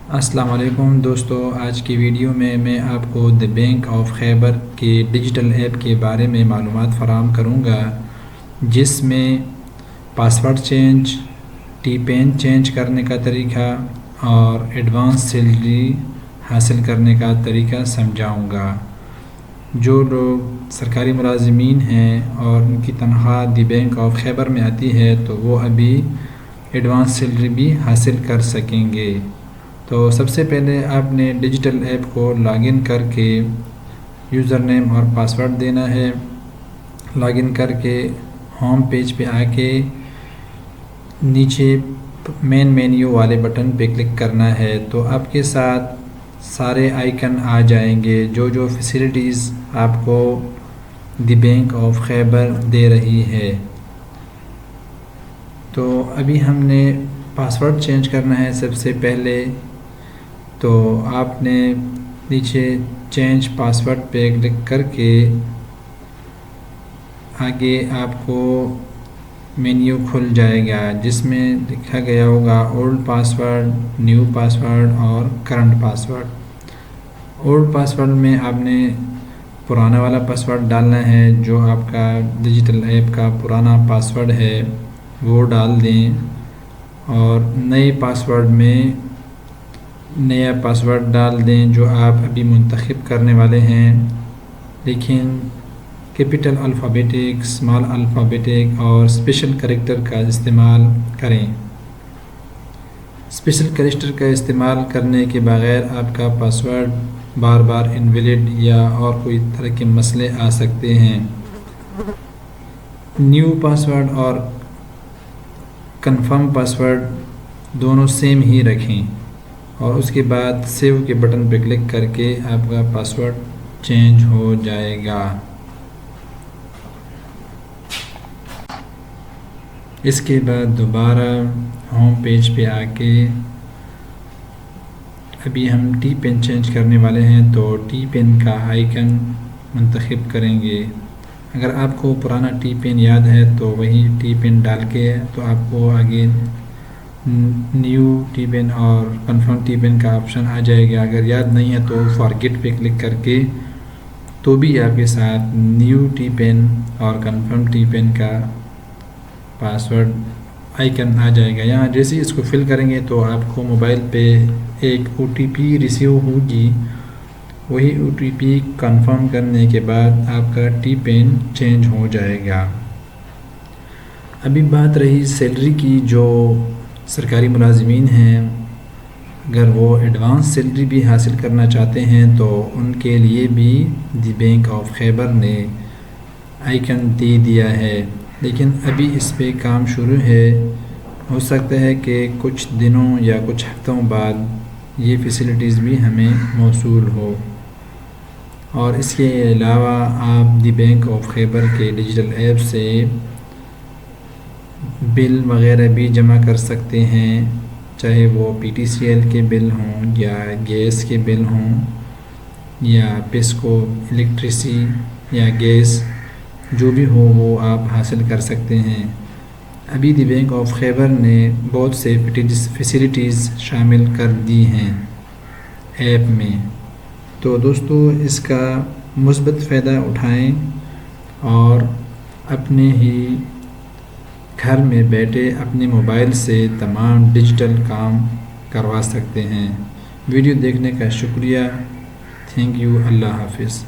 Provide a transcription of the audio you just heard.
السلام علیکم دوستو، آج کی ویڈیو میں آپ کو دی بینک آف خیبر کے ڈیجیٹل ایپ کے بارے میں معلومات فراہم کروں گا، جس میں password change, T pin change کرنے کا طریقہ اور ایڈوانس سیلری حاصل کرنے کا طریقہ سمجھاؤں گا۔ جو لوگ سرکاری ملازمین ہیں اور ان کی تنخواہ دی بینک آف خیبر میں آتی ہے تو وہ ابھی ایڈوانس سیلری بھی حاصل کر سکیں گے۔ تو سب سے پہلے آپ نے ڈیجیٹل ایپ کو لاگ ان کر کے یوزر نیم اور پاسورڈ دینا ہے۔ لاگ ان کر کے ہوم پیج پہ آ کے نیچے مین مینیو والے بٹن پہ کلک کرنا ہے تو آپ کے ساتھ سارے آئیکن آ جائیں گے جو فیسلٹیز آپ کو دی بینک آف خیبر دے رہی ہے۔ تو ابھی ہم نے پاسورڈ چینج کرنا ہے سب سے پہلے، تو آپ نے نیچے چینج پاسورڈ پہ کلک کر کے آگے آپ کو مینیو کھل جائے گا جس میں لکھا گیا ہوگا اولڈ پاسورڈ، نیو پاسورڈ اور کرنٹ پاسورڈ۔ اولڈ پاسورڈ میں آپ نے پرانا والا پاسورڈ ڈالنا ہے، جو آپ کا ڈیجیٹل ایپ کا پرانا پاسورڈ ہے وہ ڈال دیں، اور نئے پاسورڈ میں نیا پاسورڈ ڈال دیں جو آپ ابھی منتخب کرنے والے ہیں، لیکن کیپٹل الفابیٹک، اسمال الفابیٹک اور اسپیشل کریکٹر کا استعمال کریں۔ اسپیشل کریکٹر کا استعمال کرنے کے بغیر آپ کا پاسورڈ بار بار انویلڈ یا اور کوئی طرح کے مسئلے آ سکتے ہیں۔ نیو پاسورڈ اور کنفرم پاسورڈ دونوں سیم ہی رکھیں، اور اس کے بعد سیو کے بٹن پہ کلک کر کے آپ کا پاسورڈ چینج ہو جائے گا۔ اس کے بعد دوبارہ ہوم پیج پہ آ کے ابھی ہم ٹی پین چینج کرنے والے ہیں تو ٹی پین کا آئیکن منتخب کریں گے۔ اگر آپ کو پرانا ٹی پین یاد ہے تو وہی ٹی پین ڈال کے تو آپ کو آگے نیو ٹی پین اور کنفرم ٹی پین کا آپشن آ جائے گا۔ اگر یاد نہیں ہے تو فارگیٹ پہ کلک کر کے تو بھی آپ کے ساتھ نیو ٹی پین اور کنفرم ٹی پین کا پاسورڈ آئیکن آ جائے گا۔ یہاں جیسے اس کو فل کریں گے تو آپ کو موبائل پہ ایک او ٹی پی ریسیو ہوگی، وہی او ٹی پی کنفرم کرنے کے بعد آپ کا ٹی پین چینج ہو جائے گا۔ ابھی بات رہی سیلری کی، جو سرکاری ملازمین ہیں اگر وہ ایڈوانس سیلری بھی حاصل کرنا چاہتے ہیں تو ان کے لیے بھی دی بینک آف خیبر نے آئیکن دے دیا ہے، لیکن ابھی اس پہ کام شروع ہے۔ ہو سکتا ہے کہ کچھ دنوں یا کچھ ہفتوں بعد یہ فیسلٹیز بھی ہمیں موصول ہو۔ اور اس کے علاوہ آپ دی بینک آف خیبر کے ڈیجیٹل ایپ سے بل وغیرہ بھی جمع کر سکتے ہیں، چاہے وہ پی ٹی سی ایل کے بل ہوں یا گیس کے بل ہوں یا پیسکو الیکٹریسی یا گیس، جو بھی ہو وہ آپ حاصل کر سکتے ہیں۔ ابھی دی بینک آف خیبر نے بہت سے فیسلٹیز شامل کر دی ہیں ایپ میں، تو دوستو اس کا مثبت فائدہ اٹھائیں اور اپنے ہی گھر میں بیٹھے اپنے موبائل سے تمام ڈیجیٹل کام کروا سکتے ہیں۔ ویڈیو دیکھنے کا شکریہ، تھینک یو، اللہ حافظ۔